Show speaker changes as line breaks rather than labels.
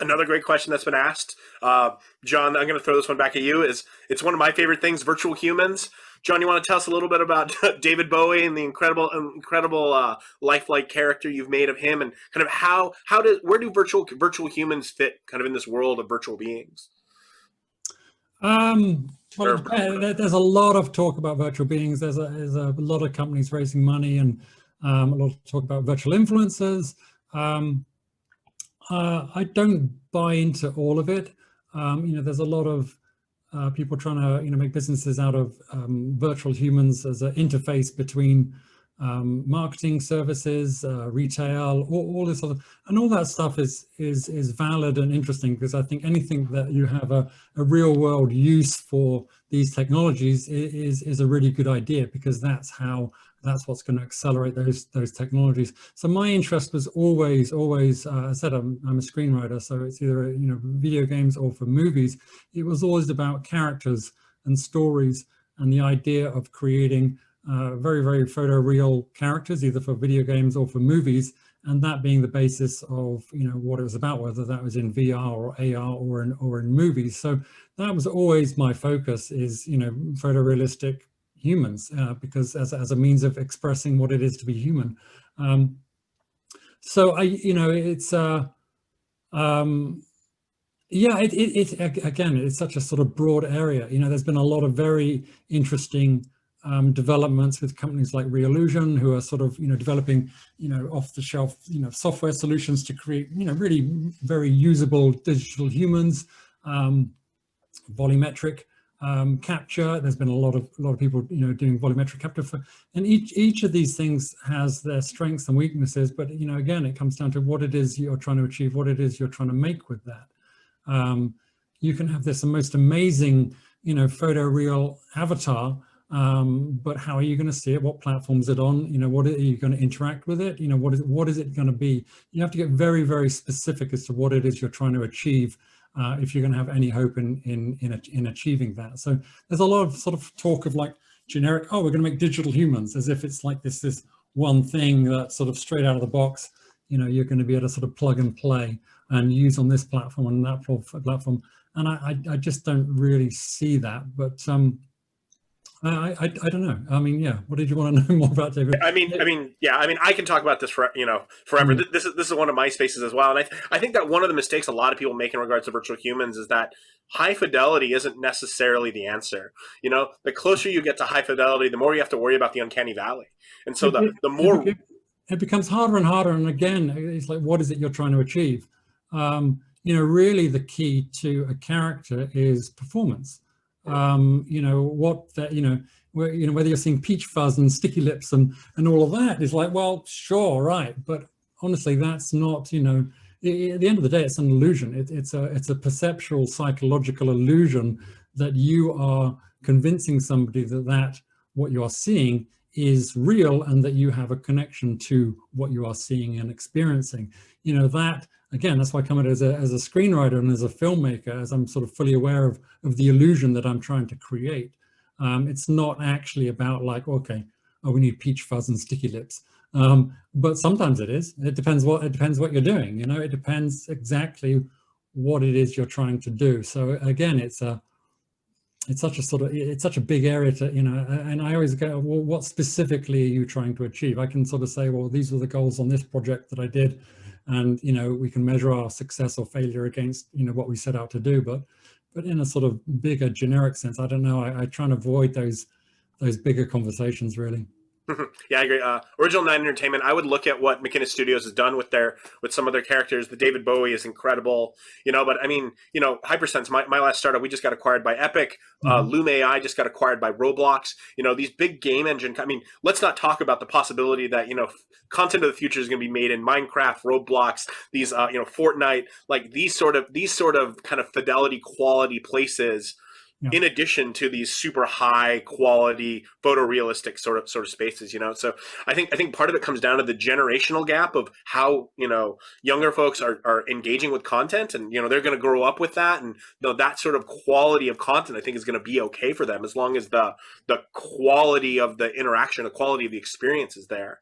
Another great question that's been asked, John. I'm going to throw this one back at you. Is it's one of my favorite things, virtual humans. John, you want to tell us a little bit about David Bowie and the incredible lifelike character you've made of him, and kind of where do virtual humans fit kind of in this world of virtual beings?
Well, there's a lot of talk about virtual beings. There's a lot of companies raising money, and a lot of talk about virtual influencers. I don't buy into all of it. There's a lot of people trying to make businesses out of virtual humans as an interface between marketing services, retail, all this other, and all that stuff is valid and interesting, because I think anything that you have a real world use for these technologies is a really good idea, because that's what's going to accelerate those technologies. So my interest was always I said I'm a screenwriter, so it's either video games or for movies. It was always about characters and stories, and the idea of creating very, very photoreal characters, either for video games or for movies, and that being the basis of what it was about, whether that was in VR or AR or in movies. So that was always my focus, is photorealistic humans, because as a means of expressing what it is to be human. So it's again, it's such a sort of broad area. There's been a lot of very interesting developments with companies like Reallusion, who are sort of developing off-the-shelf software solutions to create really very usable digital humans. Volumetric capture. There's been a lot of people doing volumetric capture and each of these things has their strengths and weaknesses. But again, it comes down to what it is you're trying to achieve, what it is you're trying to make with that. You can have this most amazing photoreal avatar. But how are you going to see it? What platform is it on? What are you going to interact with it? What is it going to be? You have to get very, very specific as to what it is you're trying to achieve if you're going to have any hope in achieving that. So there's a lot of sort of talk of like generic, oh, we're going to make digital humans, as if it's like this one thing that's sort of straight out of the box. You're going to be able to sort of plug and play and use on this platform and that platform. And I just don't really see that. But I don't know. I mean, yeah. What did you want to know more about, David?
I can talk about this for forever. Mm. This is one of my spaces as well, and I think that one of the mistakes a lot of people make in regards to virtual humans is that high fidelity isn't necessarily the answer. The closer you get to high fidelity, the more you have to worry about the uncanny valley, and so the more
it becomes harder and harder. And again, it's like, what is it you're trying to achieve? Really, the key to a character is performance. Whether you're seeing peach fuzz and sticky lips and all of that is like, well, sure, right, but honestly, that's not, at the end of the day, it's an illusion. It's a perceptual, psychological illusion that you are convincing somebody that what you are seeing is real and that you have a connection to what you are seeing and experiencing. That, again, that's why I come at it as a screenwriter and as a filmmaker, as I'm sort of fully aware of the illusion that I'm trying to create. It's not actually about like, okay, oh, we need peach fuzz and sticky lips. But sometimes it is. It depends what you're doing. It depends exactly what it is you're trying to do. So again, it's such a big area to, and I always go, well, what specifically are you trying to achieve? I can sort of say, well, these were the goals on this project that I did. And, we can measure our success or failure against, what we set out to do. But in a sort of bigger generic sense, I don't know. I try and avoid those bigger conversations, really.
Yeah, I agree. Original Nite Entertainment, I would look at what McKinnon Studios has done with some of their characters. The David Bowie is incredible, but I mean, Hypersense, my last startup, we just got acquired by Epic. Loom AI just got acquired by Roblox. These big game engine, I mean, let's not talk about the possibility that, content of the future is going to be made in Minecraft, Roblox, these, Fortnite, like these sort of kind of fidelity quality places. Yeah. In addition to these super high quality photorealistic sort of spaces, so I think part of it comes down to the generational gap of how younger folks are engaging with content, and they're going to grow up with that, and that sort of quality of content I think is going to be okay for them as long as the quality of the interaction, the quality of the experience is there.